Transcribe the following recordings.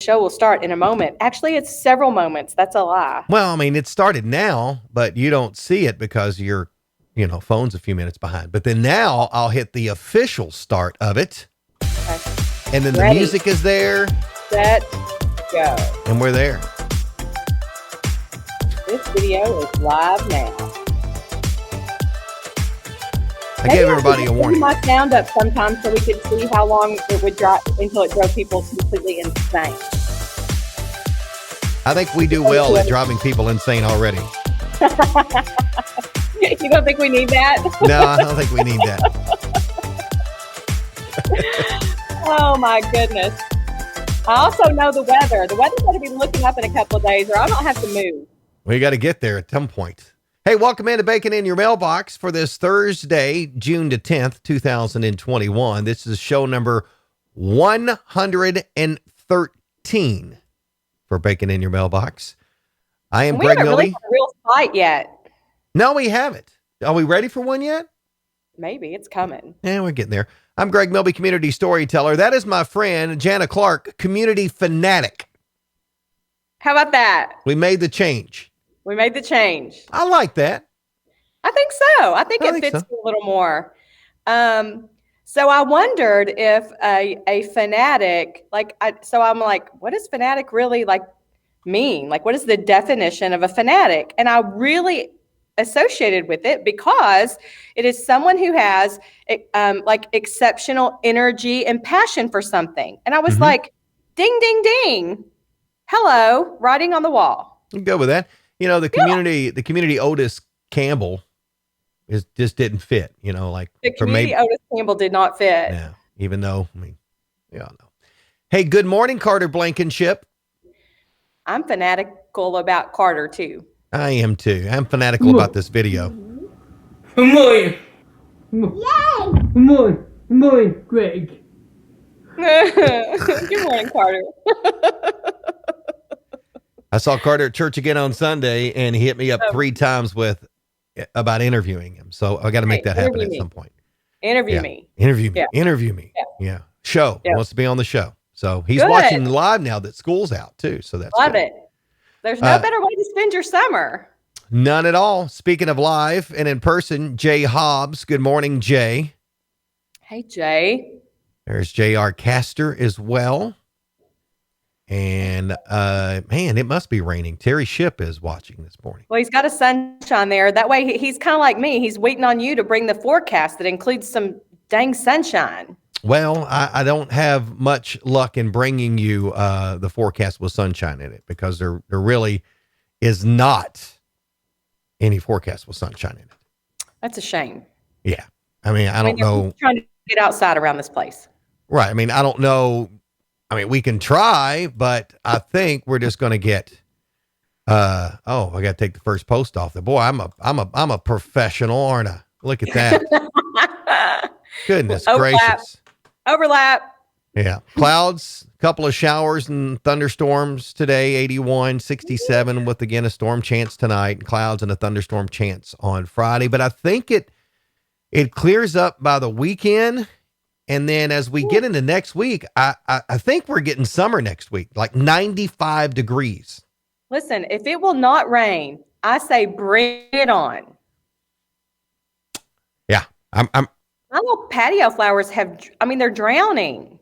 show will start in a moment. Actually, it's several moments. That's a lie. Well, I mean, it started now, but you don't see it because your, phone's a few minutes behind. But then now I'll hit the official start of it. Okay. And then Ready. the music is there. Set, go. And we're there. This video is live now. I gave everybody a warning. My sound up sometimes so we could see how long it would drop until it drove people completely insane. I think we do well at driving people insane already. You don't think we need that? No, I don't think we need that. Oh my goodness. I also know the weather. The weather's going to be looking up in a couple of days or I don't have to move. We got to get there at some point. Hey, welcome into Bacon in Your Mailbox for this Thursday, June the 10th, 2021. This is show number 113 for Bacon in Your Mailbox. I am Greg Milby. We haven't really had a real fight yet. No, we haven't. Are we ready for one yet? Maybe. It's coming. Yeah, we're getting there. I'm Greg Milby, community storyteller. That is my friend, Jana Clark, community fanatic. How about that? We made the change. We made the change. I like that. I think so. I think it fits a little more. So I wondered if a fanatic, so I'm like, what does fanatic really mean? Like, what is the definition of a fanatic? And I really associated with it because it is someone who has exceptional energy and passion for something. And I was like, ding, ding, ding. Hello, writing on the wall. You go with that. The community Otis Campbell just didn't fit, the community Otis Campbell did not fit. Yeah. Even though, no. Hey, good morning, Carter Blankenship. I'm fanatical about Carter too. I am too. I'm fanatical about this video. Good morning. Good morning, Greg. Good morning, Carter. I saw Carter at church again on Sunday, and he hit me up 3 times about interviewing him. So I got to make that happen at some point. Interview me. Interview me. Yeah. Show. He wants to be on the show. So he's watching live now that school's out too. So that's Love good. it. There's no better way to spend your summer. None at all. Speaking of live and in person, Jay Hobbs. Good morning, Jay. Hey, Jay. There's J.R. Castor as well. And, man, it must be raining. Terry Ship is watching this morning. Well, he's got a sunshine there. That way he's kind of like me. He's waiting on you to bring the forecast that includes some dang sunshine. Well, I don't have much luck in bringing you the forecast with sunshine in it because there really is not any forecast with sunshine in it. That's a shame. Yeah. I don't know. Trying to get outside around this place. Right. I don't know. We can try, but I think we're just going to get, I got to take the first post off there. Boy, I'm a professional, aren't I? Look at that. Goodness gracious. Overlap. Yeah. Clouds, a couple of showers and thunderstorms today, 81, 67 with again a storm chance tonight, clouds and a thunderstorm chance on Friday. But I think it clears up by the weekend. And then as we get into next week, I think we're getting summer next week, like 95 degrees. Listen, if it will not rain, I say bring it on. Yeah. My little patio flowers they're drowning.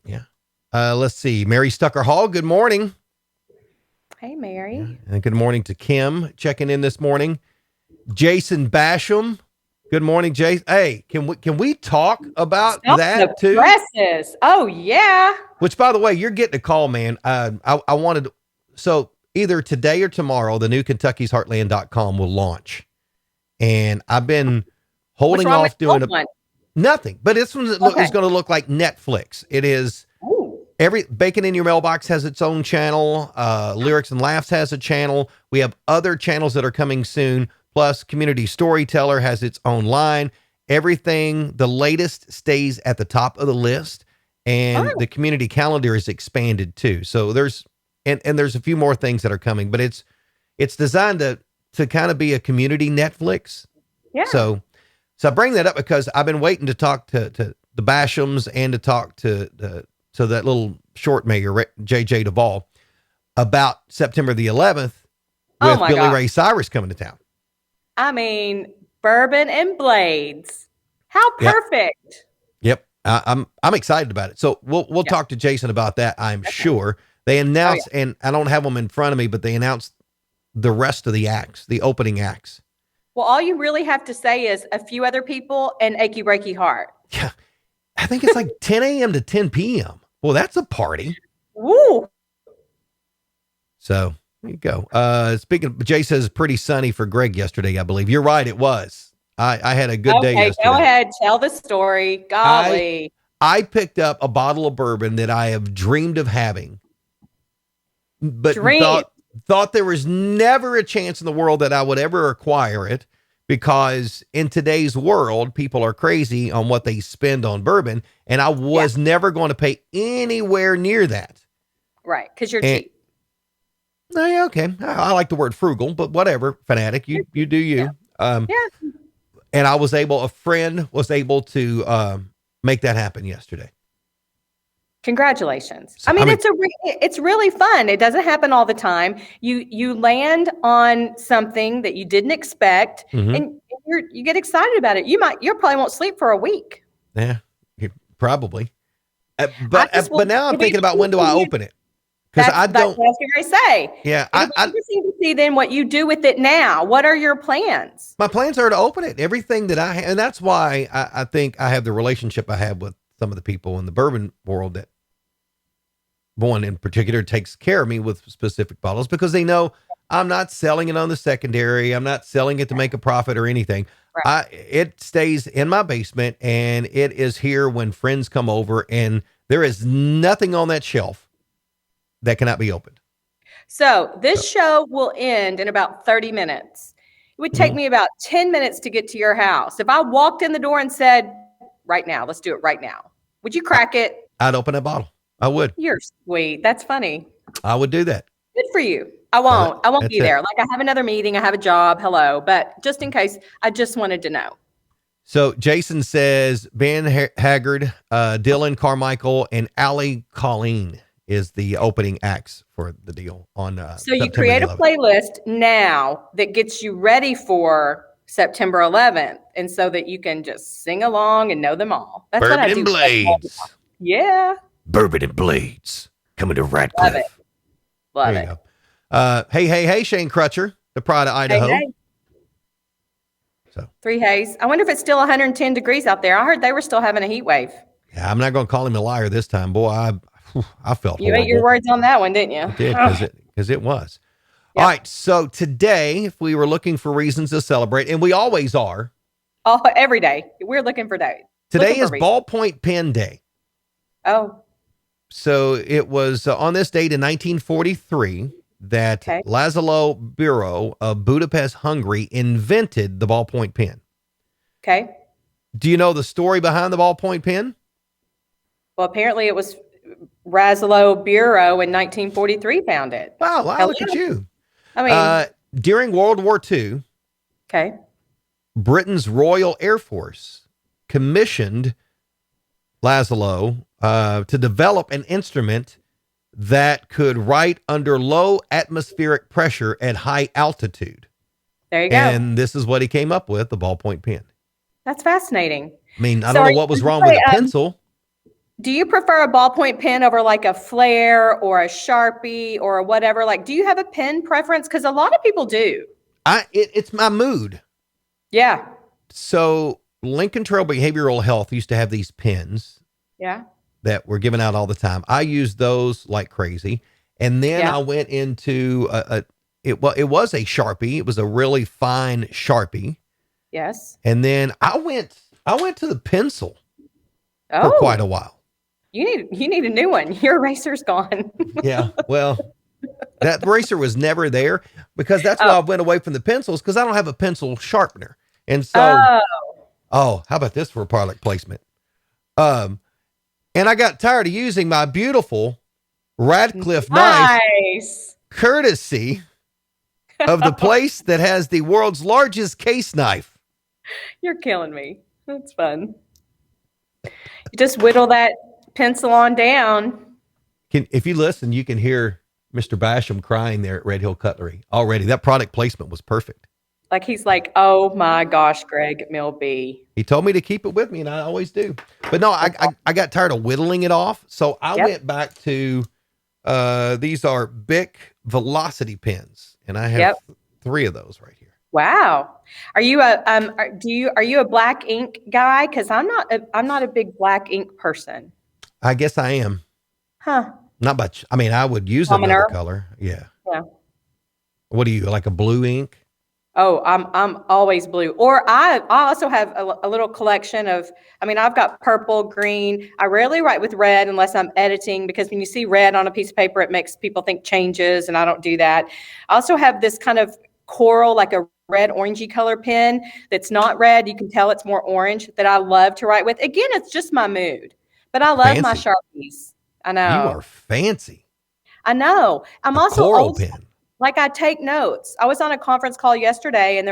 Yeah. Let's see. Mary Stucker Hall. Good morning. Hey, Mary. Yeah. And good morning to Kim checking in this morning. Jason Basham. Good morning, Jason. Hey, can we talk about that too? Presses. Oh yeah. Which, by the way, you're getting a call, man. I wanted, so either today or tomorrow, the new Kentucky'sHeartland.com will launch. And I've been holding off doing nothing, but this one is going to look like Netflix. It is every Bacon in Your Mailbox has its own channel. Lyrics and Laughs has a channel. We have other channels that are coming soon. Plus, Community Storyteller has its own line. Everything, the latest stays at the top of the list. And the community calendar is expanded too. So there's a few more things that are coming, but it's designed to kind of be a community Netflix. Yeah. So I bring that up because I've been waiting to talk to the Bashams and to talk to that little short mayor, J.J. Duvall, about September the 11th with Billy God. Ray Cyrus coming to town. I mean, bourbon and blades. How perfect. Yep. I'm excited about it. So we'll talk to Jason about that. I'm sure they announced, and I don't have them in front of me, but they announced the rest of the acts, the opening acts. Well, all you really have to say is a few other people and Achy Breaky Heart. Yeah. I think it's like 10 a.m. to 10 p.m. Well, that's a party. Woo. So there you go. Speaking of, Jay says pretty sunny for Greg yesterday, I believe. You're right. It was. I had a good day yesterday. Go ahead. Tell the story. Golly. I picked up a bottle of bourbon that I have dreamed of having, but thought there was never a chance in the world that I would ever acquire it, because in today's world, people are crazy on what they spend on bourbon. And I was never going to pay anywhere near that. Right. Because you're cheap. Yeah, okay. I like the word frugal, but whatever. Fanatic, you do you. And a friend was able to make that happen yesterday. Congratulations. So, it's really fun. It doesn't happen all the time. You land on something that you didn't expect, and you get excited about it. You probably won't sleep for a week. Yeah, probably. But now I'm thinking about, when do I open it? Because I don't. That's what I was going to say. Yeah, it's interesting to see then what you do with it now. What are your plans? My plans are to open it. Everything that I have, and that's why I think I have the relationship I have with some of the people in the bourbon world, that one in particular takes care of me with specific bottles, because they know I'm not selling it on the secondary. I'm not selling it to make a profit or anything. Right. It stays in my basement, and it is here when friends come over, and there is nothing on that shelf that cannot be opened. So this show will end in about 30 minutes. It would take me about 10 minutes to get to your house. If I walked in the door and said, right now, let's do it right now, would you crack it? I'd open a bottle. I would. You're sweet. That's funny. I would do that. Good for you. I won't be there. Like, I have another meeting. I have a job. Hello. But just in case, I just wanted to know. So Jason says Ben Haggard, Dylan Carmichael, and Allie Colleen is the opening acts for the deal on so you create a playlist now that gets you ready for September 11th, and so that you can just sing along and know them all. That's Bourbon what I do. And Blades. Yeah. Bourbon and Blades coming to Radcliffe. Love it. Hey, Shane Crutcher, the pride of Idaho. Hey. So 3 Hays. I wonder if it's still 110 degrees out there. I heard they were still having a heat wave. Yeah, I'm not going to call him a liar this time, boy. I felt you horrible. Ate your words on that one, didn't you? I did, because it was. Yep. All right. So today, if we were looking for reasons to celebrate, and we always are. Oh, every day. We're looking for days. Today is Ballpoint Pen Day. Oh. So it was on this date in 1943 that Laszlo Biro of Budapest, Hungary, invented the ballpoint pen. Okay. Do you know the story behind the ballpoint pen? Well, apparently it was Laszlo Biro in 1943 found it. Wow, look at you. I mean, during World War II, Britain's Royal Air Force commissioned Laszlo to develop an instrument that could write under low atmospheric pressure at high altitude. There you go. And this is what he came up with, the ballpoint pen. That's fascinating. I mean, I don't know what was wrong with a pencil. Do you prefer a ballpoint pen over like a Flair or a Sharpie or whatever? Like, do you have a pen preference? Because a lot of people do. It's my mood. Yeah. So Lincoln Trail Behavioral Health used to have these pens. Yeah. That were given out all the time. I used those like crazy. And then I went into it was a Sharpie. It was a really fine Sharpie. Yes. And then I went to the pencil for quite a while. You need a new one. Your eraser's gone. Yeah. Well, that eraser was never there, because that's why I went away from the pencils, because I don't have a pencil sharpener. And so how about this for a product placement? And I got tired of using my beautiful Radcliffe knife, courtesy of the place that has the world's largest case knife. You're killing me. That's fun. You just whittle that pencil on down. If you listen, you can hear Mr. Basham crying there at Red Hill Cutlery already. That product placement was perfect. Like he's like, oh my gosh, Greg Mill B. He told me to keep it with me, and I always do. But no, I got tired of whittling it off, so I went back to these are Bic Velocity Pins, and I have 3 of those right here. Wow. Are you a black ink guy? Because I'm not a big black ink person. I guess I am. Huh. Not much. I mean, I would use another color. Yeah. Yeah. What do you like, a blue ink? Oh, I'm always blue. Or I also have a little collection of, I mean, I've got purple, green. I rarely write with red unless I'm editing, because when you see red on a piece of paper, it makes people think changes, and I don't do that. I also have this kind of coral, like a red orangey color pen that's not red. You can tell it's more orange, that I love to write with. Again, it's just my mood, but I love my Sharpies. I know. You are fancy. I know. I'm also coral pen. Like I take notes. I was on a conference call yesterday, and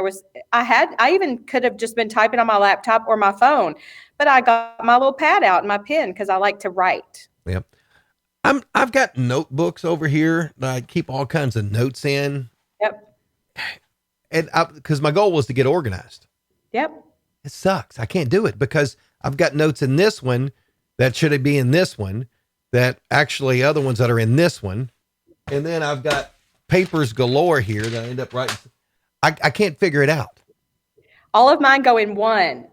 I even could have just been typing on my laptop or my phone, but I got my little pad out and my pen because I like to write. Yep. I've got notebooks over here that I keep all kinds of notes in. Yep. And because my goal was to get organized. Yep. It sucks. I can't do it because I've got notes in this one that should be in this one, that actually other ones that are in this one. And then I've got papers galore here that I end up writing. I can't figure it out. All of mine go in one.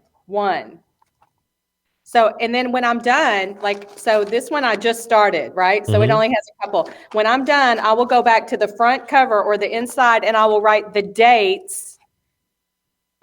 So, and then when I'm done, so this one I just started, right? So it only has a couple. When I'm done, I will go back to the front cover or the inside, and I will write the dates.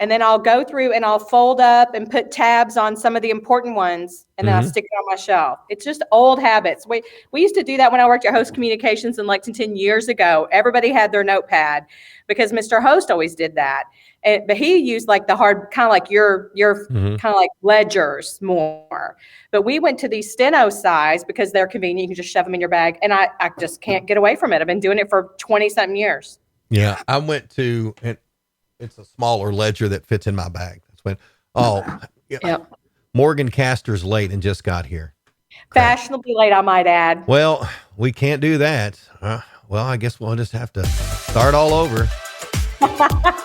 And then I'll go through and I'll fold up and put tabs on some of the important ones, and then I'll stick it on my shelf. It's just old habits. We used to do that when I worked at Host Communications in Lexington years ago. Everybody had their notepad because Mr. Host always did that. But he used like the hard, kind of like your kind of like ledgers more. But we went to these steno size because they're convenient. You can just shove them in your bag. And I just can't get away from it. I've been doing it for 20-something years. Yeah, I went to... It's a smaller ledger that fits in my bag. That's when, Morgan Castor's late and just got here. Fashionably late, I might add. Well, we can't do that. Well, I guess we'll just have to start all over.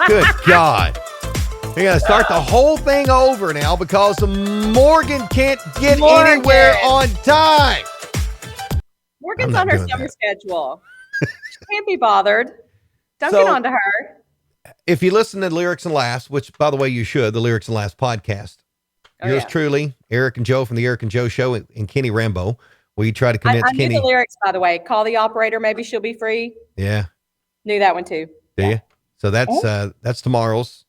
Good God. We got to start the whole thing over now because Morgan can't get anywhere on time. Morgan's on her summer schedule. She can't be bothered. Don't get on to her. If you listen to Lyrics and Laughs, which, by the way, you should, the Lyrics and Laughs podcast, yours truly, Eric and Joe from the Eric and Joe Show, and Kenny Rambo, we try to convince Kenny. I knew the lyrics, by the way. Call the operator. Maybe she'll be free. Yeah. Knew that one, too. Do you? So that's tomorrow's.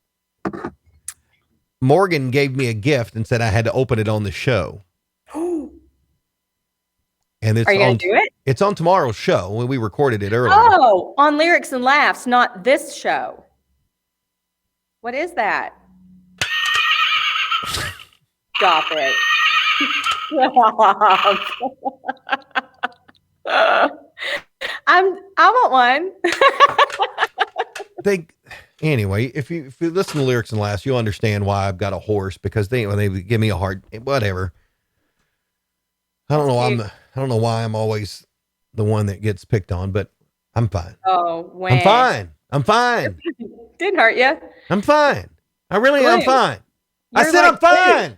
Morgan gave me a gift and said I had to open it on the show. And are you going to do it? It's on tomorrow's show when we recorded it earlier. Oh, on Lyrics and Laughs, not this show. What is that? Stop it. I want one. Anyway, if you listen to Lyrics and Laughs, you'll understand why I've got a horse, because when they give me a hard whatever. I don't know why I'm always the one that gets picked on, but I'm fine. Oh, I'm fine. Didn't hurt you. I'm fine. I really am fine. I said I'm fine.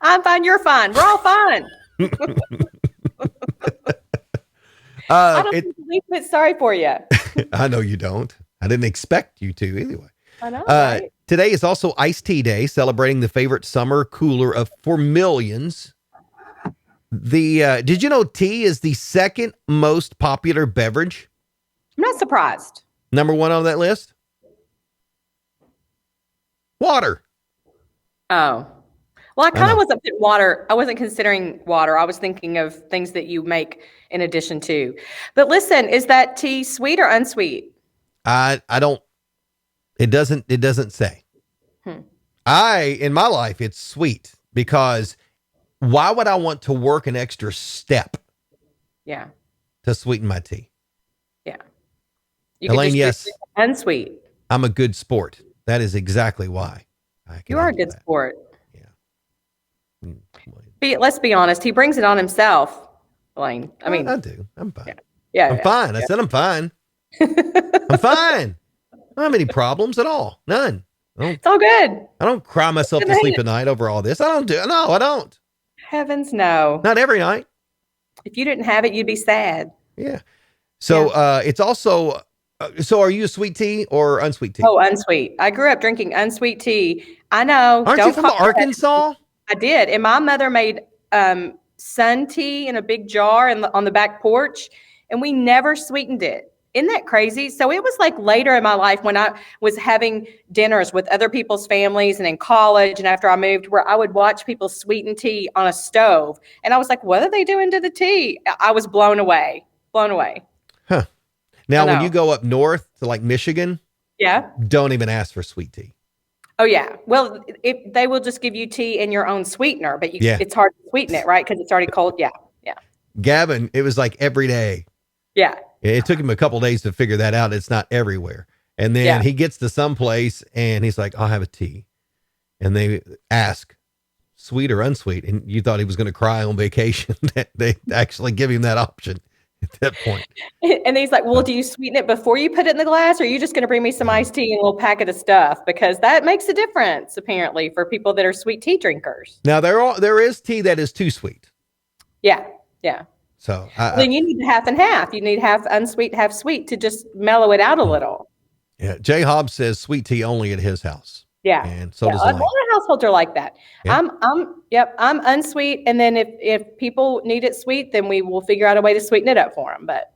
I'm fine. You're fine. We're all fine. I don't think the least bit sorry for you. I know you don't. I didn't expect you to anyway. I know. Right? Today is also Iced Tea Day, celebrating the favorite summer cooler for millions. Did you know tea is the second most popular beverage? I'm not surprised. Number 1 on that list? Water. Oh. Well, I kind of wasn't putting water. I wasn't considering water. I was thinking of things that you make in addition to. But listen, is that tea sweet or unsweet? I don't. It doesn't say. In my life, it's sweet, because why would I want to work an extra step? Yeah. To sweeten my tea. Yeah. Elaine, yes. Unsweet. I'm a good sport. That is exactly why. You are a good sport. Yeah. let's be honest. He brings it on himself, Blaine. I mean, I do. I'm fine. Yeah. I'm fine. I said I'm fine. I'm fine. I don't have any problems at all. None. It's all good. I don't cry myself to sleep at night over all this. I don't. Heavens, no. Not every night. If you didn't have it, you'd be sad. Yeah. So it's also, so are you a sweet tea or unsweet tea? Oh, unsweet. I grew up drinking unsweet tea. I know. Aren't you from Arkansas? I did. And my mother made sun tea in a big jar on the back porch, and we never sweetened it. Isn't that crazy? So it was like later in my life when I was having dinners with other people's families and in college and after I moved, where I would watch people sweeten tea on a stove. And I was like, what are they doing to the tea? I was blown away. Huh. Now, when you go up north to like Michigan, don't even ask for sweet tea. Oh, yeah. Well, they will just give you tea in your own sweetener, but it's hard to sweeten it, right? Because it's already cold. Yeah. Gavin, it was like every day. Yeah. It took him a couple of days to figure that out. It's not everywhere. And then he gets to some place and he's like, I'll have a tea. And they ask, sweet or unsweet? And you thought he was going to cry on vacation. That they actually give him that option at that point. And he's like, well, do you sweeten it before you put it in the glass? Or are you just going to bring me some iced tea and a little packet of stuff? Because that makes a difference, apparently, for people that are sweet tea drinkers. Now, there is tea that is too sweet. Yeah. So then you need half and half. You need half unsweet, half sweet to just mellow it out a little. Yeah. Jay Hobbs says sweet tea only at his house. Yeah. And so does Elaine. A lot of households are like that. Yeah. I'm unsweet. And then if people need it sweet, then we will figure out a way to sweeten it up for them. But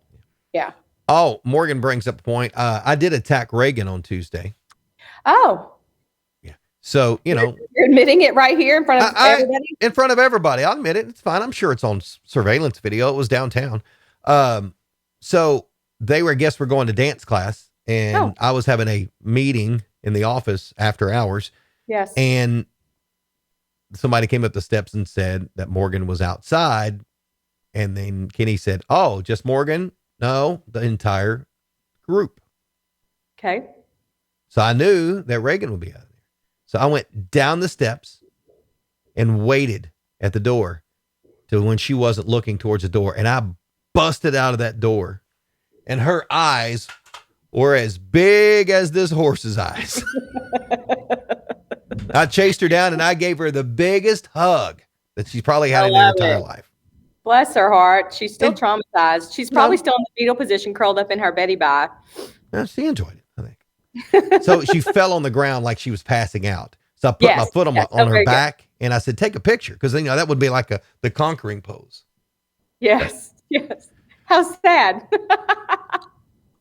yeah. Oh, Morgan brings up a point. I did attack Reagan on Tuesday. Oh. Yeah. So, you're admitting it right here in front of everybody? In front of everybody. I'll admit it. It's fine. I'm sure it's on surveillance video. It was downtown. So they were, I guess, we're going to dance class and I was having a meeting in the office after hours. Yes. And somebody came up the steps and said that Morgan was outside. And then Kenny said, oh, just Morgan? No, the entire group. Okay. So I knew that Reagan would be out there. So I went down the steps and waited at the door till when she wasn't looking towards the door. And I busted out of that door and her eyes were as big as this horse's eyes. I chased her down and I gave her the biggest hug that she's probably had in her entire life. Bless her heart. She's still traumatized. She's probably still in the fetal position, curled up in her Betty Bye. She enjoyed it, I think. So she fell on the ground like she was passing out. So I put my foot on her back and I said, take a picture. Because that would be like the conquering pose. Yes. How sad.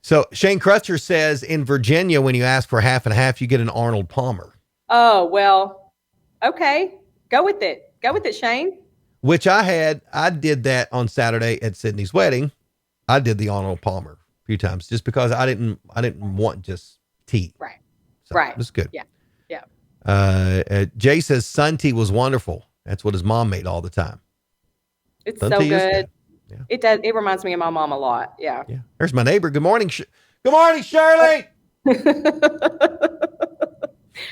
So Shane Crutcher says in Virginia, when you ask for half and half, you get an Arnold Palmer. Oh, well, okay. Go with it, Shane. Which I did that on Saturday at Sydney's wedding. I did the Arnold Palmer a few times just because I didn't want just tea. Right. So right. It was good. Yeah. Jay says sun tea was wonderful. That's what his mom made all the time. It's sun so good. Yeah. It does. It reminds me of my mom a lot. Yeah. There's my neighbor. Good morning. Good morning, Shirley.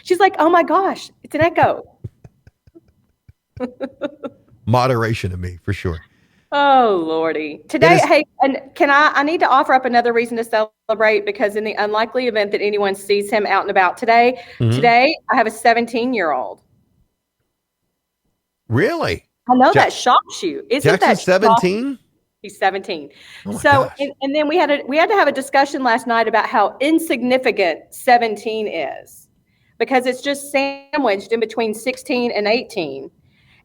She's like, oh my gosh, it's an echo. Moderation of me, for sure. Oh, Lordy. Today, hey, and I need to offer up another reason to celebrate, because in the unlikely event that anyone sees him out and about today, I have a 17-year-old. Really? I know that shocks you. Isn't that 17? He's 17. So, and then we had to have a discussion last night about how insignificant 17 is, because it's just sandwiched in between 16 and 18.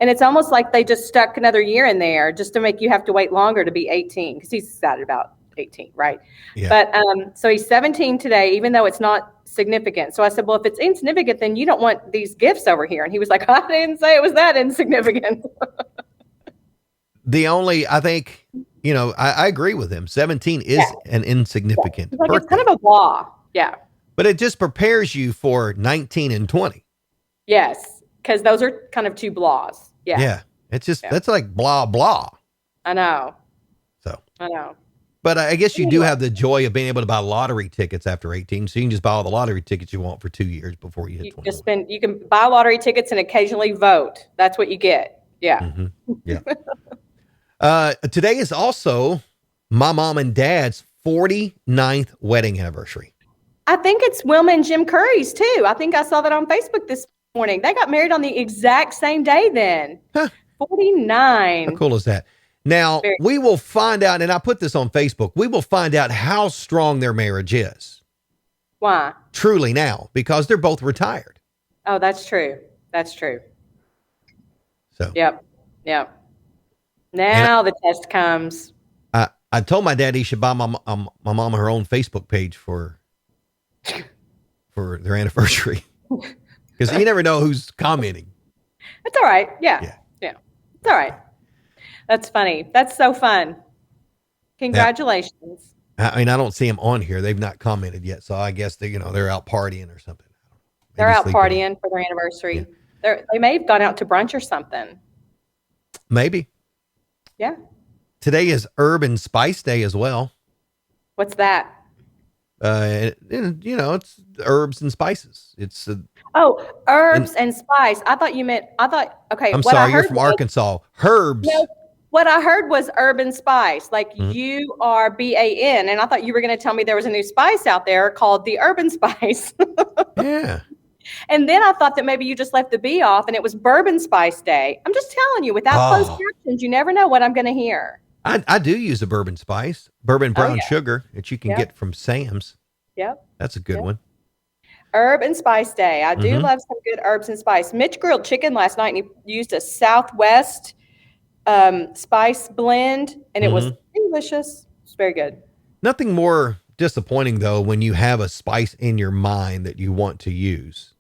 And it's almost like they just stuck another year in there just to make you have to wait longer to be 18, because he's excited about 18, right? Yeah. But so he's 17 today, even though it's not significant. So I said, well, if it's insignificant, then you don't want these gifts over here. And he was like, I didn't say it was that insignificant. I think, I agree with him. 17 is an insignificant birthday. It's kind of a blah. Yeah. But it just prepares you for 19 and 20. Yes. Because those are kind of two blahs. Yeah. Yeah. It's just, that's like blah, blah. I know. So. I know. But I guess you do have the joy of being able to buy lottery tickets after 18. So you can just buy all the lottery tickets you want for 2 years before you hit 21. You can buy lottery tickets and occasionally vote. That's what you get. Yeah. Mm-hmm. Yeah. Today is also my mom and dad's 49th wedding anniversary. I think it's Wilma and Jim Curry's too. I think I saw that on Facebook this morning. They got married on the exact same day then. Huh. 49. How cool is that? Now, we will find out, and I put this on Facebook, we will find out how strong their marriage is. Why? Truly now, because they're both retired. Oh, that's true. That's true. So. Yep. Now the test comes. I told my dad he should buy my mom her own Facebook page for their anniversary. Because you never know who's commenting. It's all right. Yeah. It's all right. That's funny. That's so fun. Congratulations. I mean, I don't see them on here. They've not commented yet. So I guess they're out partying or something. They're out partying for their anniversary. Yeah. They may have gone out to brunch or something. Maybe. Yeah. Today is Herb and Spice Day as well. What's that? It's herbs and spices. It's herbs and spice. Okay. I'm sorry, you're from Arkansas. Herbs. No, what I heard was urban spice, like URBAN, and I thought you were going to tell me there was a new spice out there called the urban spice. Yeah. And then I thought that maybe you just left the B off and it was bourbon spice day. I'm just telling you, without closed captions, you never know what I'm going to hear. I do use a bourbon spice, bourbon brown sugar that you can get from Sam's. Yep. That's a good one. Herb and spice day. I do love some good herbs and spice. Mitch grilled chicken last night and he used a Southwest spice blend and it was delicious. It's very good. Nothing more disappointing though when you have a spice in your mind that you want to use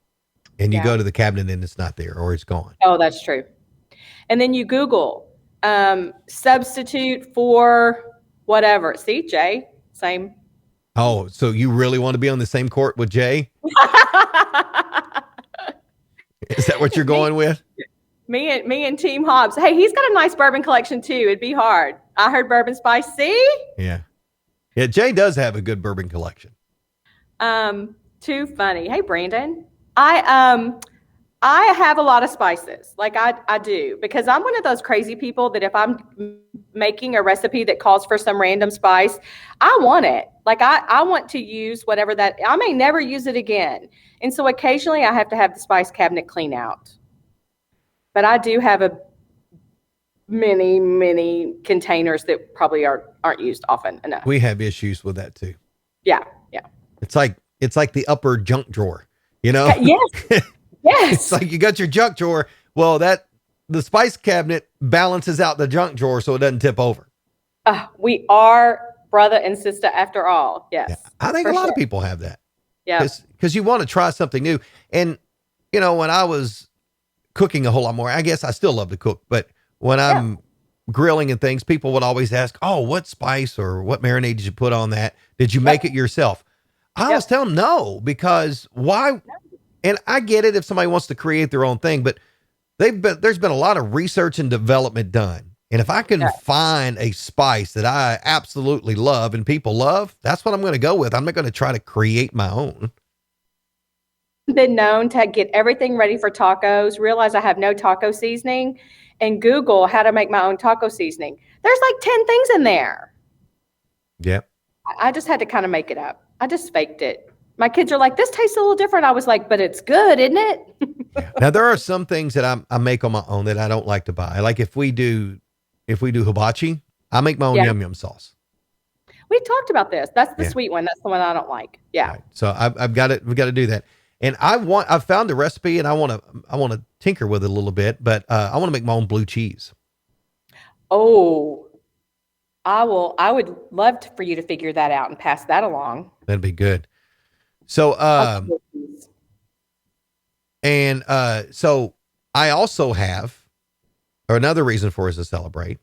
and you go to the cabinet and it's not there or it's gone. Oh, that's true. And then you Google substitute for whatever. See, Jay, same. Oh, so you really want to be on the same court with Jay? Is that what you're going with? Me and Team Hobbs. Hey, he's got a nice bourbon collection too. It'd be hard. I heard bourbon spice. See? Yeah. Yeah, Jay does have a good bourbon collection. Too funny. Hey, Brandon. I have a lot of spices. Like I do, because I'm one of those crazy people that if I'm making a recipe that calls for some random spice, I want it. Like I want to use whatever that, I may never use it again. And so occasionally I have to have the spice cabinet clean out. But I do have many containers that probably aren't used often enough. We have issues with that too. Yeah. It's like the upper junk drawer, Yes. Yes. It's like you got your junk drawer. Well, the spice cabinet balances out the junk drawer so it doesn't tip over. We are brother and sister after all. Yes. Yeah. I think a lot of people have that. Yeah. Because you want to try something new. And, when I was cooking a whole lot more, I guess I still love to cook, but when I'm grilling and things, people would always ask, oh, what spice or what marinade did you put on that? Did you make it yourself? I always tell them no, because why? And I get it if somebody wants to create their own thing, but there's been a lot of research and development done. And if I can find a spice that I absolutely love and people love, that's what I'm going to go with. I'm not going to try to create my own. Been known to get everything ready for tacos, realize I have no taco seasoning, and Google how to make my own taco seasoning. There's like 10 things in there. Yep. I just had to kind of make it up. I just faked it. My kids are like, this tastes a little different. I was like, but it's good, isn't it? Now there are some things that I make on my own that I don't like to buy. Like if we do hibachi, I make my own yum yum sauce. We talked about this. That's the sweet one. That's the one I don't like. Yeah. Right. So I've got it. We got to do that. And I've found the recipe and I want to tinker with it a little bit, but I want to make my own blue cheese. Oh, I would love for you to figure that out and pass that along. That'd be good. So, so I also have another reason for us to celebrate.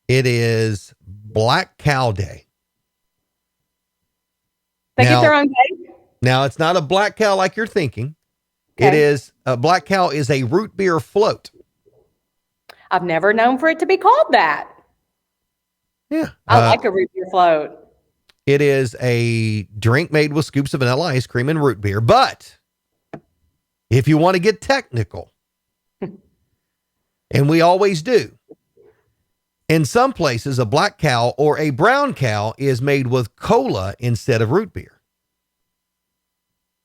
It is Black Cow Day. They get their own day? Now it's not a black cow like you're thinking. Okay. It is a black cow is a root beer float. I've never known for it to be called that. Yeah. I like a root beer float. It is a drink made with scoops of vanilla ice cream and root beer. But if you want to get technical, And we always do. In some places, a black cow or a brown cow is made with cola instead of root beer.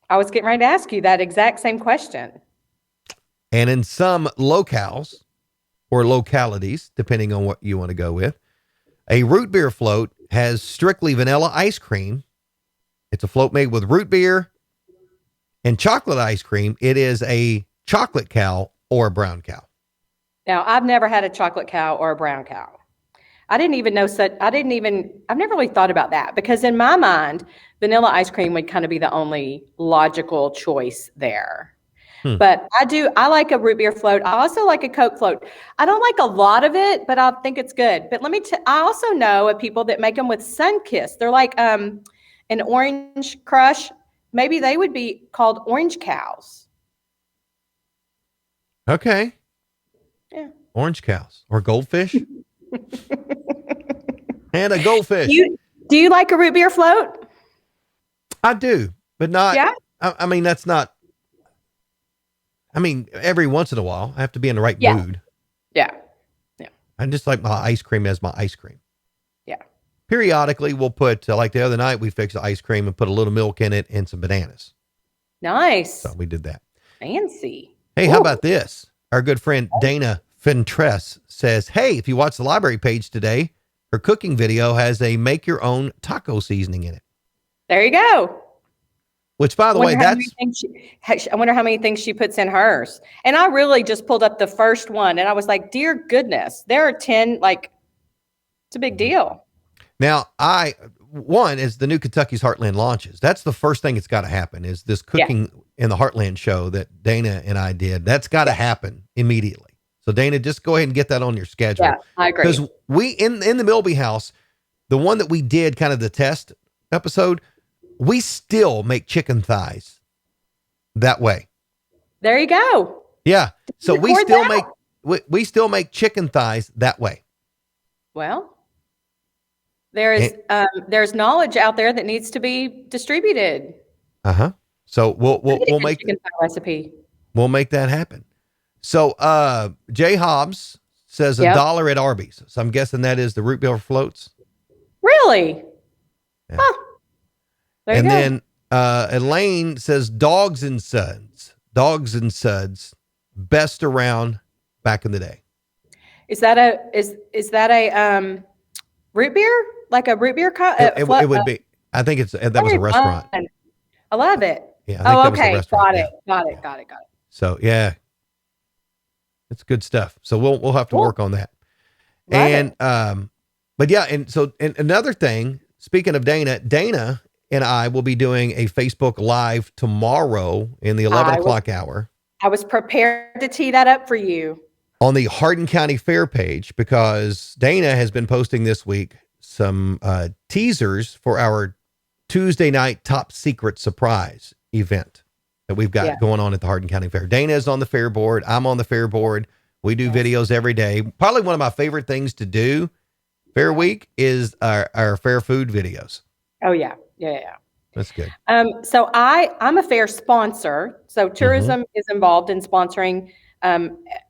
I was getting ready to ask you that exact same question. And in some locales or localities, depending on what you want to go with, a root beer float has strictly vanilla ice cream. It's a float made with root beer and chocolate ice cream. It is a chocolate cow or a brown cow. Now, I've never had a chocolate cow or a brown cow. I've never really thought about that, because in my mind, vanilla ice cream would kind of be the only logical choice there. But I like a root beer float. I also like a Coke float. I don't like a lot of it, but I think it's good. But I also know of people that make them with Sunkist. They're like an orange crush. Maybe they would be called orange cows. Okay. Yeah. Orange cows or goldfish. And a goldfish. Do you like a root beer float? I do, but not. Yeah. I mean, that's not. I mean, every once in a while, I have to be in the right mood. Yeah. I just like my ice cream as my ice cream. Yeah. Periodically, we'll put, like the other night, we fixed the ice cream and put a little milk in it and some bananas. Nice. So we did that. Fancy. Hey, Ooh. How about this? Our good friend Dana Fintress says, hey, if you watch the library page today, her cooking video has a make your own taco seasoning in it. There you go. Which, by the way, I wonder how many things she puts in hers. And I really just pulled up the first one, and I was like, dear goodness, there are 10, like, it's a big deal. Now, one is the new Kentucky's Heartland launches. That's the first thing that's got to happen, is this cooking in the Heartland show that Dana and I did. That's got to happen immediately. So Dana, just go ahead and get that on your schedule. Yeah, I agree. Because we, in the Milby house, the one that we did kind of the test episode, we still make chicken thighs that way. There you go. Yeah. So we still make chicken thighs that way. Well, there's knowledge out there that needs to be distributed. So we'll make chicken thigh recipe. We'll make that happen. So Jay Hobbs says $1 at Arby's. So I'm guessing that is the root beer floats. Really? Yeah. Huh. And then Elaine says Dogs and Suds, best around back in the day. Is that a root beer? Like a root beer? It would be. I think that was a restaurant. Fun. I love it. Yeah. I think okay. That was a restaurant. Got it. So yeah, it's good stuff. So we'll have to work on that. But yeah, and another thing. Speaking of Dana and I will be doing a Facebook Live tomorrow in the 11 o'clock hour. I was prepared to tee that up for you. On the Hardin County Fair page, because Dana has been posting this week some teasers for our Tuesday night top secret surprise event that we've got going on at the Hardin County Fair. Dana is on the fair board. I'm on the fair board. We do videos every day. Probably one of my favorite things to do Fair Week is our fair food videos. Oh, yeah. That's good. So I'm a fair sponsor. So tourism is involved in sponsoring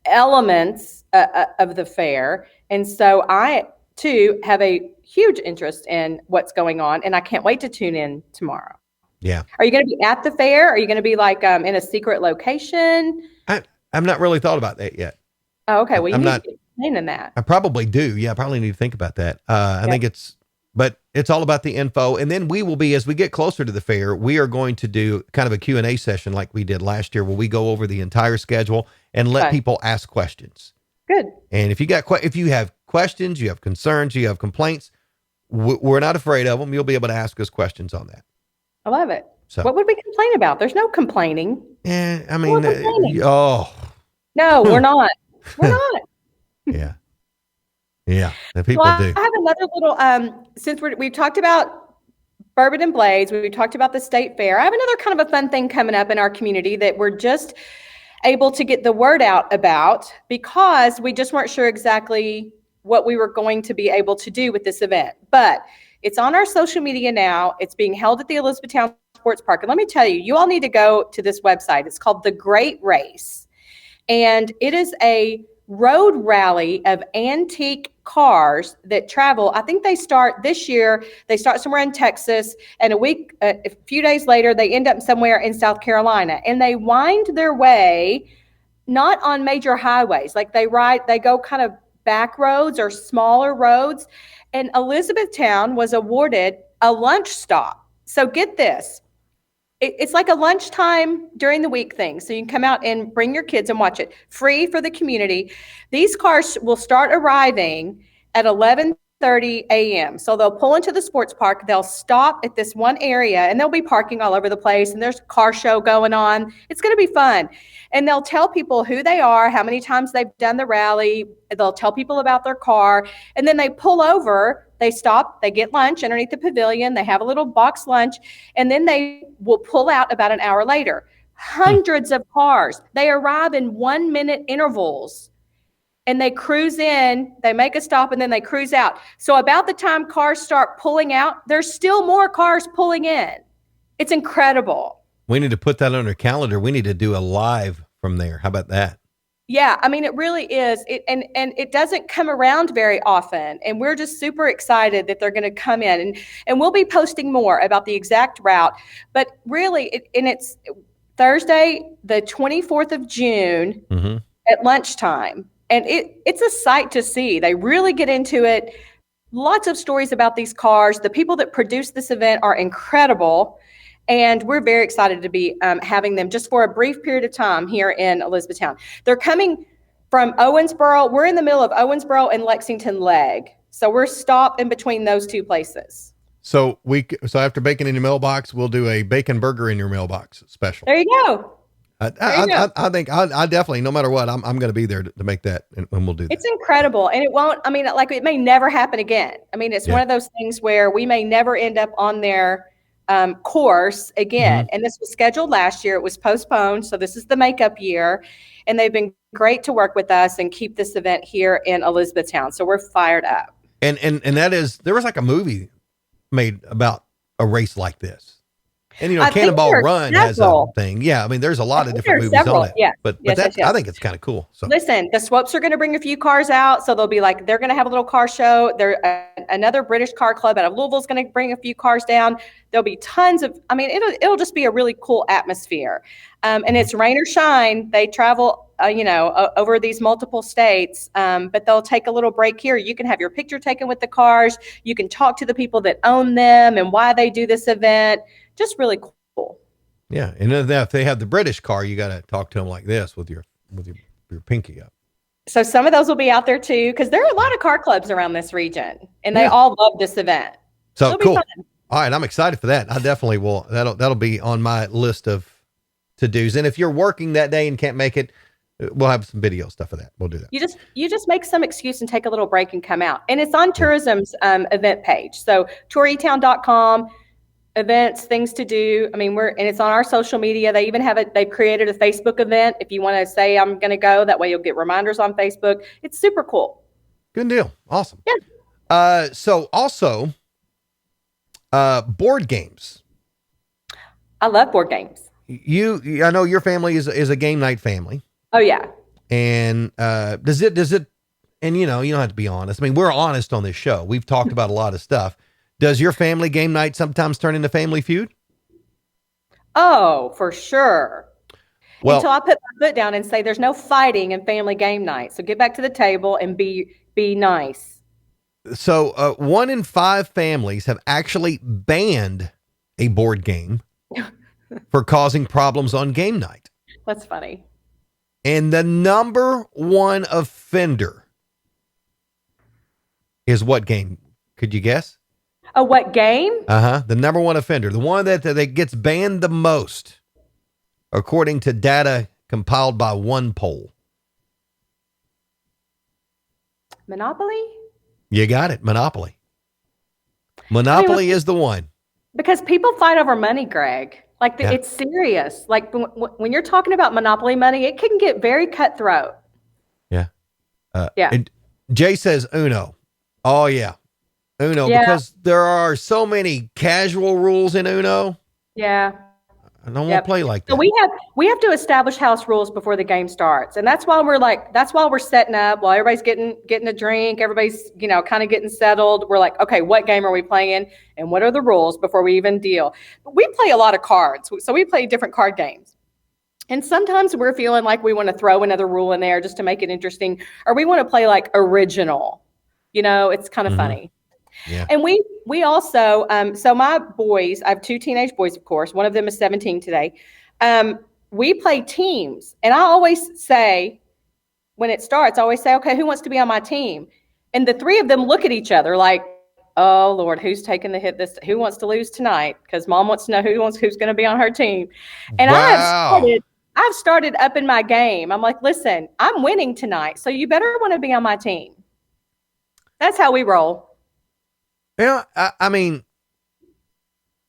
elements of the fair. And so I, too, have a huge interest in what's going on. And I can't wait to tune in tomorrow. Yeah. Are you going to be at the fair? Are you going to be like in a secret location? I've not really thought about that yet. Oh, okay. Well, you need to explain in that. I probably do. Yeah, I probably need to think about that. I think but it's all about the info. And then we will be, as we get closer to the fair, we are going to do kind of a Q&A session like we did last year, where we go over the entire schedule and let people ask questions. Good. And if you have questions, you have concerns, you have complaints, we're not afraid of them. You'll be able to ask us questions on that. I love it. So what would we complain about? There's no complaining. Yeah, I mean, no, we're not. We're not. Yeah. Yeah, and people do. I have another little, since we've talked about Bourbon and Blades, we talked about the state fair. I have another kind of a fun thing coming up in our community that we're just able to get the word out about, because we just weren't sure exactly what we were going to be able to do with this event. But it's on our social media now. It's being held at the Elizabethtown Sports Park. And let me tell you, you all need to go to this website. It's called The Great Race. And it is a road rally of antique cars that travel. I think they start this year. They start somewhere in Texas, and a few days later, they end up somewhere in South Carolina, and they wind their way not on major highways. Like they go kind of back roads or smaller roads. And Elizabethtown was awarded a lunch stop. So get this. It's like a lunchtime during the week thing. So you can come out and bring your kids and watch it. Free for the community. These cars will start arriving at 11:30 a.m. So they'll pull into the sports park. They'll stop at this one area, and they'll be parking all over the place. And there's a car show going on. It's going to be fun. And they'll tell people who they are, how many times they've done the rally. They'll tell people about their car. And then they pull over, they stop, they get lunch underneath the pavilion. They have a little box lunch, and then they will pull out about an hour later. Hundreds of cars. They arrive in 1-minute intervals, and they cruise in, they make a stop, and then they cruise out. So about the time cars start pulling out, there's still more cars pulling in. It's incredible. We need to put that on our calendar. We need to do a live from there. How about that? Yeah, I mean, it really is. And it doesn't come around very often. And we're just super excited that they're going to come in. And we'll be posting more about the exact route. But really, it's Thursday, the 24th of June at lunchtime. And it's a sight to see. They really get into it. Lots of stories about these cars. The people that produce this event are incredible. And we're very excited to be having them just for a brief period of time here in Elizabethtown. They're coming from Owensboro. We're in the middle of Owensboro and Lexington Leg. So we're stopped in between those two places. So after bacon in your mailbox, we'll do a bacon burger in your mailbox special. There you go. I think I definitely, no matter what, I'm going to be there to make that, and we'll do that. It's incredible. And it may never happen again. I mean, it's one of those things where we may never end up on their course again. And this was scheduled last year. It was postponed. So this is the makeup year, and they've been great to work with us and keep this event here in Elizabethtown. So we're fired up. And there was like a movie made about a race like this. And, Cannonball Run has a thing. Yeah. I mean, there's a lot of different movies on it. Yeah. But I think it's kind of cool. So listen, the Swopes are going to bring a few cars out. So they're going to have a little car show. Another British car club out of Louisville is going to bring a few cars down. There'll be tons of, it'll just be a really cool atmosphere. And it's rain or shine. They travel, over these multiple states, but they'll take a little break here. You can have your picture taken with the cars. You can talk to the people that own them and why they do this event. Just really cool. Yeah. And if they have the British car, you got to talk to them like this with your pinky up. So some of those will be out there too, because there are a lot of car clubs around this region, and they all love this event. So cool. All right. I'm excited for that. I definitely will. That'll be on my list of to-dos. And if you're working that day and can't make it, we'll have some video stuff of that. We'll do that. You just make some excuse and take a little break and come out. And it's on tourism's event page. So touretown.com, events, things to do. I mean, and it's on our social media. They even they've created a Facebook event. If you want to say, I'm going to go, that way you'll get reminders on Facebook. It's super cool. Good deal. Awesome. Yeah. So also, board games. I love board games. I know your family is a game night family. Oh yeah. And does it, and you don't have to be honest. I mean, we're honest on this show. We've talked about a lot of stuff. Does your family game night sometimes turn into Family Feud? Oh, for sure. Well, until I put my foot down and say there's no fighting in family game night. So get back to the table and be nice. So 1 in 5 families have actually banned a board game for causing problems on game night. That's funny. And the number one offender is what game? Could you guess? Oh, what game? The number one offender, the one that gets banned the most, according to data compiled by one poll. Monopoly? You got it. Monopoly. Monopoly is the one. Because people fight over money, Greg. It's serious. Like when you're talking about Monopoly money, it can get very cutthroat. Yeah. Yeah. And Jay says Uno. Oh yeah. Uno, because there are so many casual rules in Uno. Yeah. I don't want to play like that. So we have to establish house rules before the game starts. And that's why we're setting up while everybody's getting a drink, everybody's, kind of getting settled. We're like, okay, what game are we playing and what are the rules before we even deal? But we play a lot of cards. So we play different card games. And sometimes we're feeling like we want to throw another rule in there just to make it interesting, or we want to play like original. It's kind of funny. Yeah. And we also, so my boys, I have 2 teenage boys, of course. One of them is 17 today. We play teams. And I always say, when it starts, I always say, okay, who wants to be on my team? And the 3 of them look at each other like, oh, Lord, who's taking the hit who wants to lose tonight? Because Mom wants to know who's going to be on her team. And wow. I've started up in my game. I'm like, listen, I'm winning tonight, so you better want to be on my team. That's how we roll. Yeah, I mean,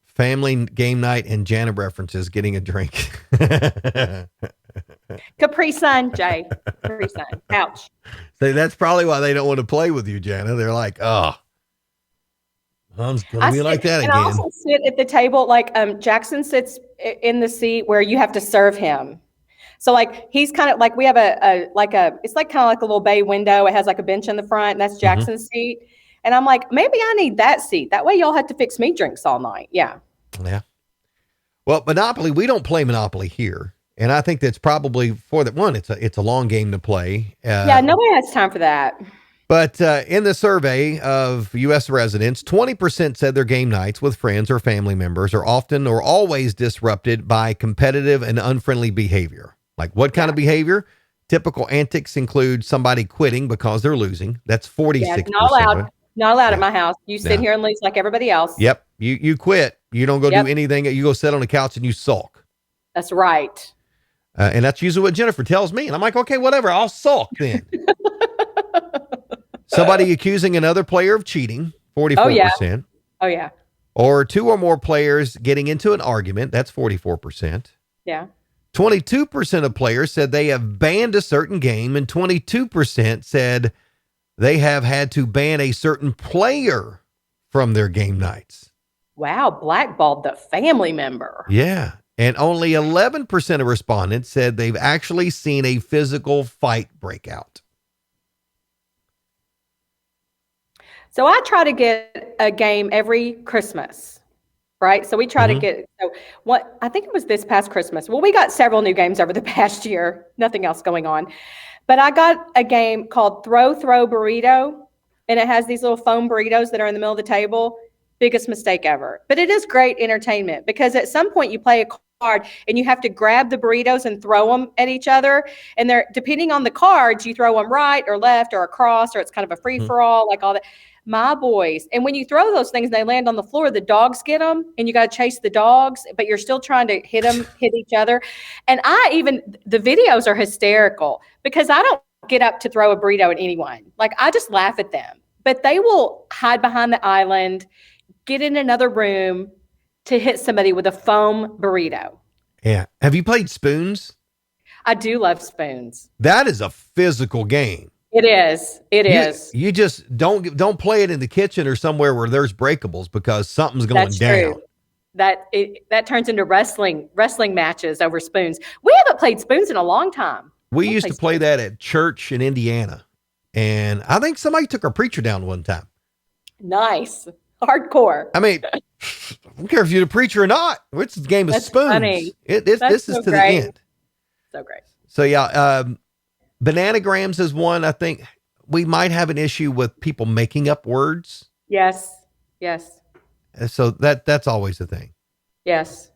family game night and Jana references getting a drink. Capri Sun, Jay. Capri Sun. Ouch. So that's probably why they don't want to play with you, Jana. They're like, oh, Mom's going to be like that again. And I also sit at the table, like Jackson sits in the seat where you have to serve him. So like he's kind of like, we have it's like kind of like a little bay window. It has like a bench in the front, and that's Jackson's seat. And I'm like, maybe I need that seat. That way y'all have to fix me drinks all night. Yeah. Yeah. Well, Monopoly, we don't play Monopoly here. And I think that's probably for that one. It's a long game to play. Nobody has time for that. But in the survey of U.S. residents, 20% said their game nights with friends or family members are often or always disrupted by competitive and unfriendly behavior. Like what kind of behavior? Typical antics include somebody quitting because they're losing. That's 46%. Not allowed at my house. You sit here and lose like everybody else. Yep. You quit. You don't go do anything. You go sit on the couch and you sulk. That's right. And that's usually what Jennifer tells me. And I'm like, okay, whatever. I'll sulk then. Somebody accusing another player of cheating, 44%. Oh, yeah. Or 2 or more players getting into an argument. That's 44%. Yeah. 22% of players said they have banned a certain game, and 22% said they have had to ban a certain player from their game nights. Wow, blackballed the family member. Yeah. And only 11% of respondents said they've actually seen a physical fight break out. So I try to get a game every Christmas, right? So we try to get, I think it was this past Christmas. Well, we got several new games over the past year, nothing else going on. But I got a game called Throw Burrito, and it has these little foam burritos that are in the middle of the table. Biggest mistake ever. But it is great entertainment because at some point you play a card and you have to grab the burritos and throw them at each other. And they're, depending on the cards, you throw them right or left or across, or it's kind of a free-for-all, like all that. My boys. And when you throw those things and they land on the floor, the dogs get them and you got to chase the dogs, but you're still trying to hit each other. And the videos are hysterical because I don't get up to throw a burrito at anyone. Like I just laugh at them, but they will hide behind the island, get in another room to hit somebody with a foam burrito. Yeah. Have you played Spoons? I do love Spoons. That is a physical game. It is. You just don't play it in the kitchen or somewhere where there's breakables because something's going down. True. That turns into wrestling matches over Spoons. We haven't played Spoons in a long time. We used to play that at church in Indiana. And I think somebody took our preacher down one time. Nice. Hardcore. I mean, I don't care if you're the preacher or not. It's a game of Spoons. Funny. This is to the end. So great. So yeah, Bananagrams is one. I think we might have an issue with people making up words. Yes. So that's always the thing. Yes.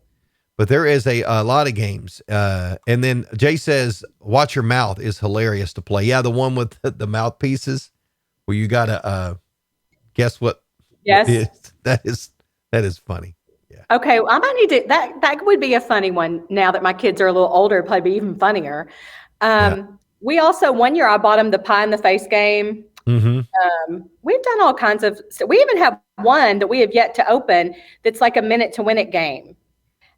But there is a lot of games. And then Jay says, watch your mouth is hilarious to play. Yeah. The one with the mouthpieces where you got to guess what. Yes. That is funny. Yeah. Okay. Well, I might need to, that would be a funny one now that my kids are a little older, it'd probably be even funnier. We also, one year I bought them the pie in the face game. Mm-hmm. We've done all kinds of, we even have one that we have yet to open that's like a minute to win it game.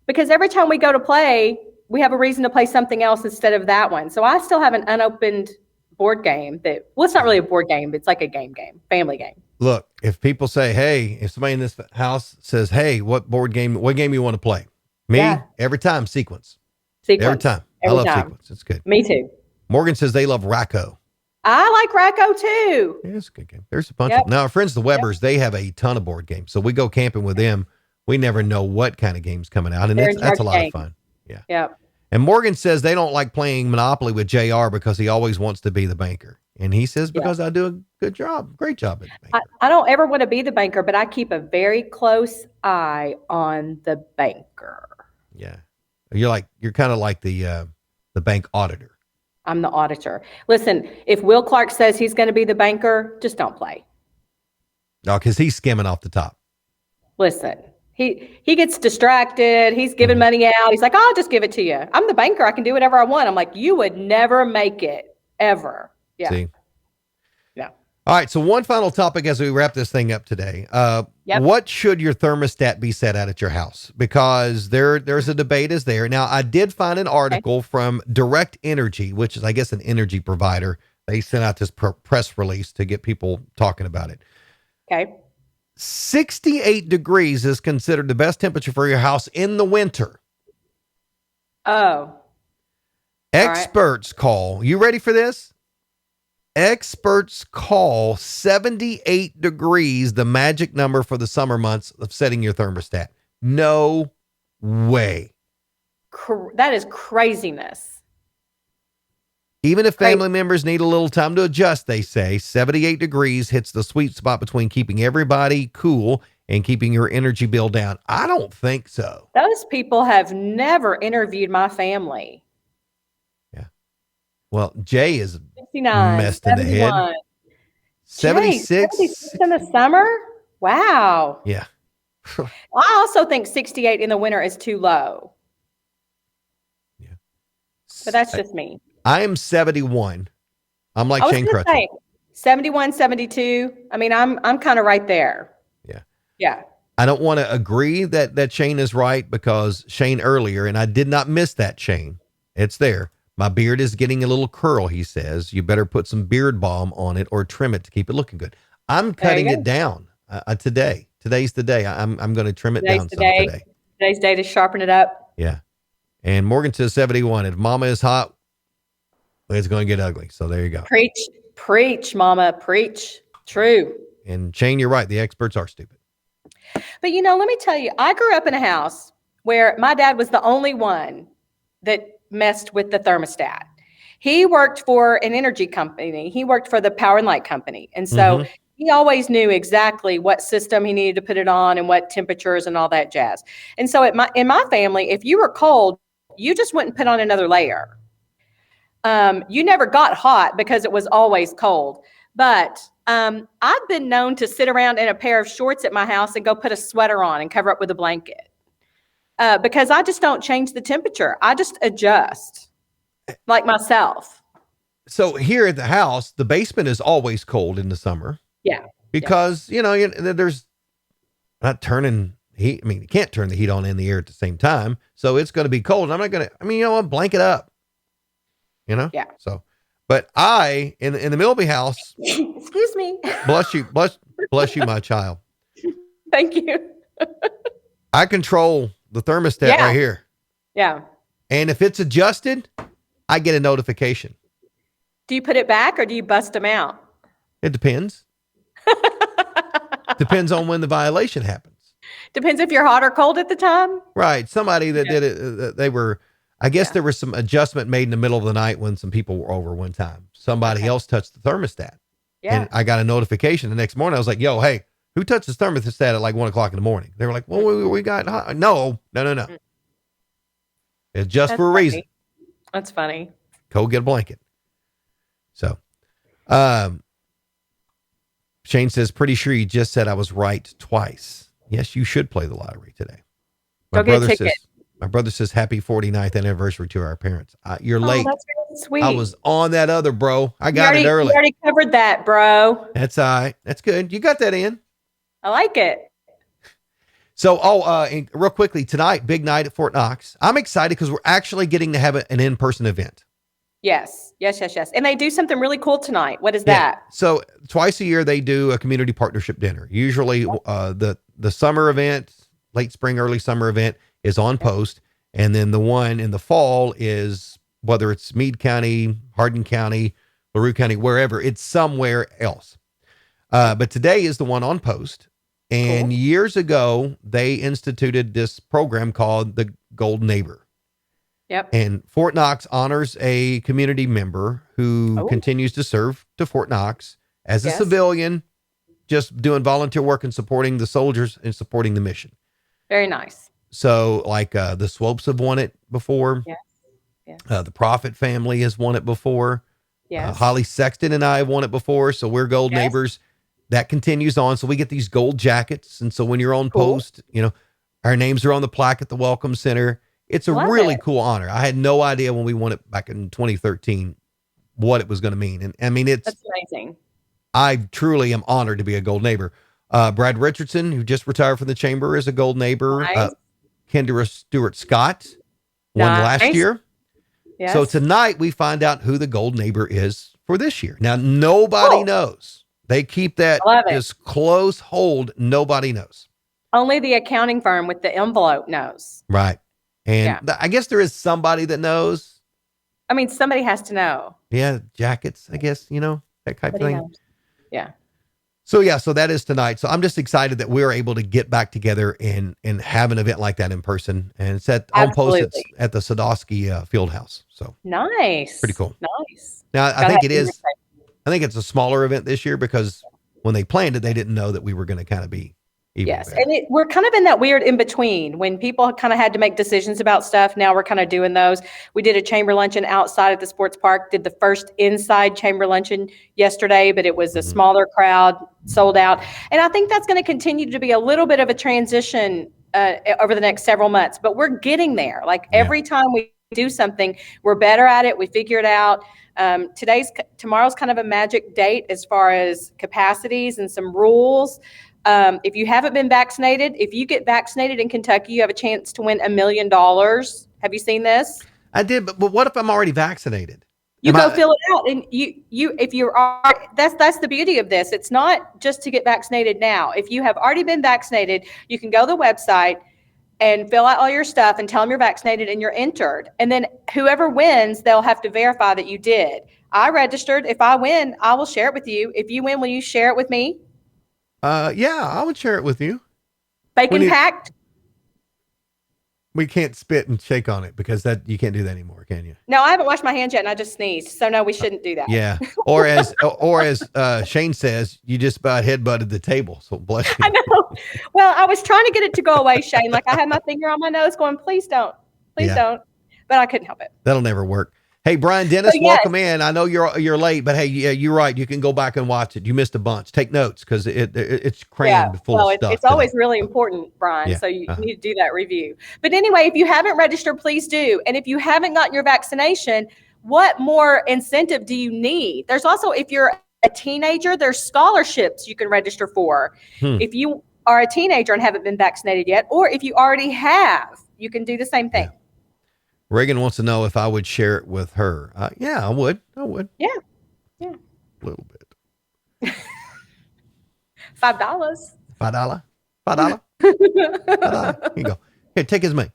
Because every time we go to play, we have a reason to play something else instead of that one. So I still have an unopened board game it's not really a board game, but it's like a game, family game. Look, if people say, hey, if somebody in this house says, hey, what game you want to play? Me, every time sequence. Every time. I love sequence. It's good. Me too. Morgan says they love Racco. I like Racco too. Yeah, it's a good game. There's a bunch of them. Now, our friends, the Webbers, they have a ton of board games. So we go camping with them. We never know what kind of game's coming out. And that's a lot of fun. Yeah. Yep. And Morgan says they don't like playing Monopoly with JR because he always wants to be the banker. And he says, because I do a great job at the banker. I don't ever want to be the banker, but I keep a very close eye on the banker. Yeah. You're kind of like the bank auditor. I'm the auditor. Listen, if Will Clark says he's going to be the banker, just don't play. No, because he's skimming off the top. Listen, he gets distracted. He's giving money out. He's like, I'll just give it to you. I'm the banker. I can do whatever I want. I'm like, you would never make it, ever. Yeah. See? Yeah. All right. So one final topic as we wrap this thing up today. What should your thermostat be set at your house? Because there's a debate is there. Now, I did find an article from Direct Energy, which is, I guess, an energy provider. They sent out this press release to get people talking about it. Okay. 68 degrees is considered the best temperature for your house in the winter. Oh. Experts call. You ready for this? Experts call 78 degrees the magic number for the summer months of setting your thermostat. No way. That is craziness. Even if family members need a little time to adjust, they say 78 degrees hits the sweet spot between keeping everybody cool and keeping your energy bill down. I don't think so. Those people have never interviewed my family. Well, Jay is 69, messed in the head. 76 in the summer? Wow. Yeah. I also think 68 in the winter is too low. Yeah. But that's just me. I am 71. I'm like Shane Crutchell. 71, 72. I mean, I'm kind of right there. Yeah. Yeah. I don't want to agree that Shane is right because Shane earlier, and I did not miss that, Shane. It's there. My beard is getting a little curl, he says. You better put some beard balm on it or trim it to keep it looking good. I'm cutting it down today. Today's the day. I'm going to trim it down some today. Today's day to sharpen it up. Yeah. And Morgan says 71. If mama is hot, it's going to get ugly. So there you go. Preach, mama, preach. True. And Shane, you're right. The experts are stupid. But let me tell you, I grew up in a house where my dad was the only one that messed with the thermostat. He worked for an energy company. He worked for the power and light company. And so he always knew exactly what system he needed to put it on and what temperatures and all that jazz. And so in my family, if you were cold, you just wouldn't put on another layer. You never got hot because it was always cold. But I've been known to sit around in a pair of shorts at my house and go put a sweater on and cover up with a blanket. Because I just don't change the temperature. I just adjust like myself. So here at the house, the basement is always cold in the summer. Yeah. Because, there's not turning heat. I mean, you can't turn the heat on in the air at the same time. So it's going to be cold. I'm not going to, blanket up, Yeah. So, but in the Milby house, excuse me. Bless you, my child. Thank you. I control the thermostat right here. Yeah. And if it's adjusted, I get a notification. Do you put it back or do you bust them out? It depends. Depends on when the violation happens. Depends if you're hot or cold at the time. Right. Somebody that did it, I guess there was some adjustment made in the middle of the night when some people were over one time. Somebody else touched the thermostat. Yeah. And I got a notification the next morning. I was like, yo, hey, who touched the thermostat at like 1 o'clock in the morning? They were like, well, we got hot. No. It's just for a reason. That's funny. Go get a blanket. So, Shane says, pretty sure you just said I was right twice. Yes, you should play the lottery today. My brother says, happy 49th anniversary to our parents. You're late. That's really sweet. I was on that other, bro. I got it early. You already covered that, bro. That's all right. That's good. You got that in. I like it. So, and real quickly, tonight, big night at Fort Knox. I'm excited because we're actually getting to have an in-person event. Yes. And they do something really cool tonight. What is that? So twice a year, they do a community partnership dinner. Usually the summer event, late spring, early summer event is on post. And then the one in the fall is whether it's Meade County, Hardin County, LaRue County, wherever, it's somewhere else. But today is the one on post. And years ago, they instituted this program called the Gold Neighbor. Yep. And Fort Knox honors a community member who continues to serve to Fort Knox as a civilian, just doing volunteer work and supporting the soldiers and supporting the mission. Very nice. So like the Swopes have won it before. Yes. Yes. The Prophet family has won it before. Yes. Holly Sexton and I have won it before. So we're Gold Neighbors. That continues on. So we get these gold jackets. And so when you're on post, you know, our names are on the plaque at the Welcome Center. It's a really cool honor. I had no idea when we won it back in 2013 what it was going to mean. And I mean, that's amazing. I truly am honored to be a Gold Neighbor. Brad Richardson, who just retired from the chamber, is a Gold Neighbor. Nice. Kendra Stewart Scott won last year. Yes. So tonight we find out who the Gold Neighbor is for this year. Now, nobody knows. They keep that this close hold. Nobody knows. Only the accounting firm with the envelope knows. Right. And I guess there is somebody that knows. I mean, somebody has to know. Yeah. Jackets, I guess, you know, that type of thing. Knows. Yeah. So so that is tonight. So I'm just excited that we're able to get back together and have an event like that in person. And it's on post. It's at the Sadowski Field House. So nice. Pretty cool. Nice. Now I think it is. I think it's a smaller event this year because when they planned it, they didn't know that we were going to kind of be. Yes. And we're kind of in that weird in between when people kind of had to make decisions about stuff. Now we're kind of doing those. We did a chamber luncheon outside at the sports park, did the first inside chamber luncheon yesterday, but it was a smaller crowd, sold out. And I think that's going to continue to be a little bit of a transition over the next several months, but we're getting there. Like every time we do something, we're better at it. We figure it out. Tomorrow's kind of a magic date as far as capacities and some rules. If you haven't been vaccinated, if you get vaccinated in Kentucky, you have a chance to win $1 million. Have you seen this? I did, but what if I'm already vaccinated? You go fill it out, and if you are, that's the beauty of this. It's not just to get vaccinated now. If you have already been vaccinated, you can go to the website and fill out all your stuff and tell them you're vaccinated and you're entered. And then whoever wins, they'll have to verify that you did. I registered. If I win, I will share it with you. If you win, will you share it with me? Yeah, I would share it with you. Bacon packed? We can't spit and shake on it because that you can't do that anymore, can you? No, I haven't washed my hands yet and I just sneezed. So no, we shouldn't do that. Yeah. Or as Shane says, you just about headbutted the table. So bless you. I know. Well, I was trying to get it to go away, Shane. Like I had my finger on my nose going, please don't. Please don't. But I couldn't help it. That'll never work. Hey, Brian Dennis, welcome in. I know you're late, but hey, yeah, you're right. You can go back and watch it. You missed a bunch. Take notes because it's crammed full of stuff. It's always really important, Brian. So you need to do that review. But anyway, if you haven't registered, please do. And if you haven't gotten your vaccination, what more incentive do you need? There's also, if you're a teenager, there's scholarships you can register for. If you are a teenager and haven't been vaccinated yet, or if you already have, you can do the same thing. Reagan wants to know if I would share it with her. Yeah, I would. Yeah. A little bit. $5. $5. Here you go. Here, take his money.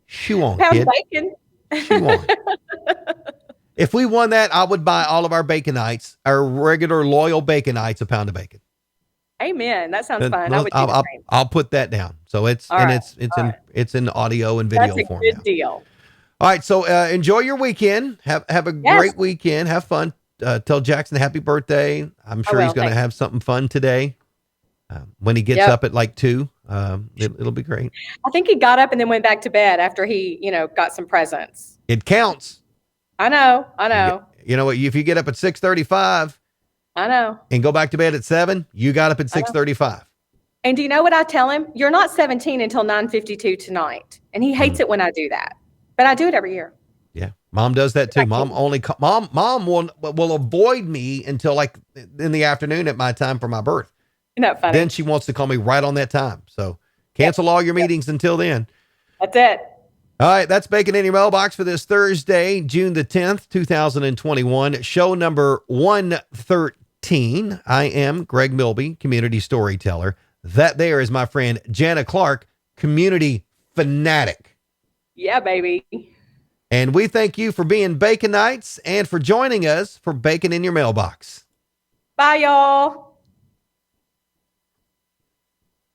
Shoe on, kid. Bacon. Shoe on. If we won that, I would buy all of our Baconites, our regular loyal Baconites, a pound of bacon. Amen. That sounds fun. I'll put that down. So it's in audio and video form. That's a good deal. All right, so enjoy your weekend. Have a great weekend. Have fun. Tell Jackson happy birthday. I'm sure he's going to have something fun today. When he gets up at like 2, it'll be great. I think he got up and then went back to bed after he, got some presents. It counts. I know. You know what? If you get up at 6:35, I know, and go back to bed at 7, you got up at 6:35. And do you know what I tell him? You're not 17 until 9:52 tonight, and he hates it when I do that. But I do it every year. Yeah. Mom does that too. Mom will avoid me until like in the afternoon at my time for my birth. Isn't that funny? Then she wants to call me right on that time. So cancel all your meetings until then. That's it. All right. That's Bacon in Your Mailbox for this Thursday, June the 10th, 2021, show number 113. I am Greg Milby, community storyteller. That there is my friend Jana Clark, community fanatic. Yeah, baby. And we thank you for being Baconites and for joining us for Bacon in Your Mailbox. Bye, y'all.